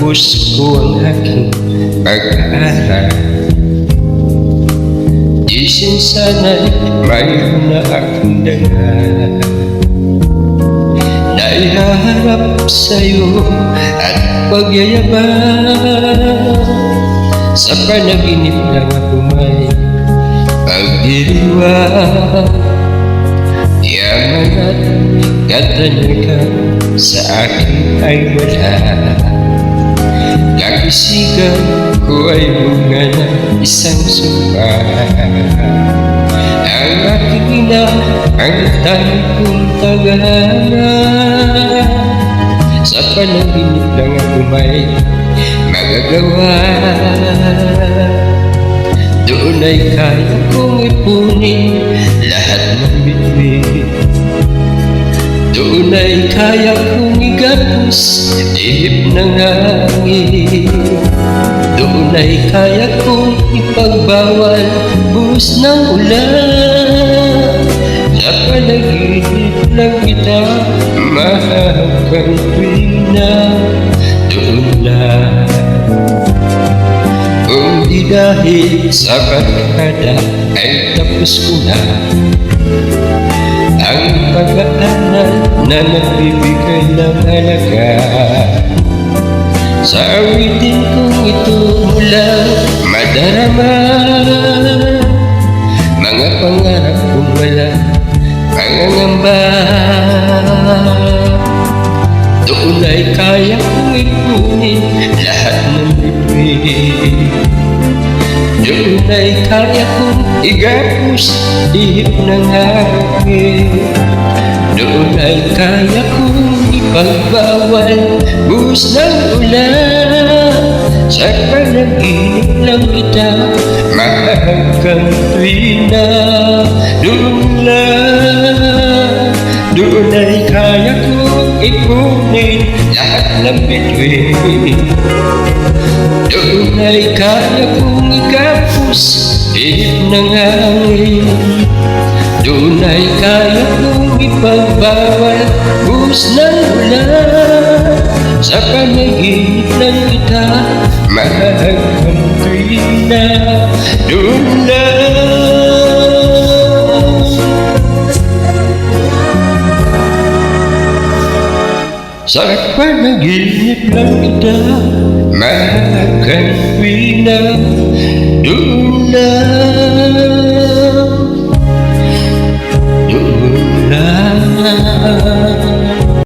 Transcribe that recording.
Tinapos ko ang aking pag-aaral. Di sana'y mayroon na akong dala. Naiharap sa'yo at pagyayabang. Sa panaginip lang ako may pagdiriwang. Yaman at katanyagan sa akin ay wala. Kakisigan ko ay bunga ng isang sumpa. Ang aking ina ang tangi kong tagahanga. Sa panaginip lang ako may magagawa. Doon ay kaya kong ipunin lahat ng bituin. Doon ay kaya kong igapos ihip ng hangin. Doon ay kaya kong ipagbawal buhos ng ulan. Sa panaginip lang kita mahapang tuwina. Doon lang. Kung di dahil sa barkada ay tapos ko na ang pag-aaral na nagbibigay ng halaga. Sa awitin kong ito mula madarama, mga pangarap kong wala pangangamba. Doon ay kaya kong ipunin lahat ng bituin. Doon ay kaya kong igapos ihip ng hangin. Doon ay kaya kong ipagbawal buhos ng ulan. Sa panaginip lang kita mahanggang tuwina. Doon lang. Doon ay kaya kong ipunin lahat ng bituin. Doon ay kaya kong igapos ihip ng hangin. Doon ay kaya kong ipagbawal buhos ng ulan. Sa panaginip lang kita mahanggang tuwina. Doon lang. Sa panaginip lang kita mahanggang tuwina. Doon lang.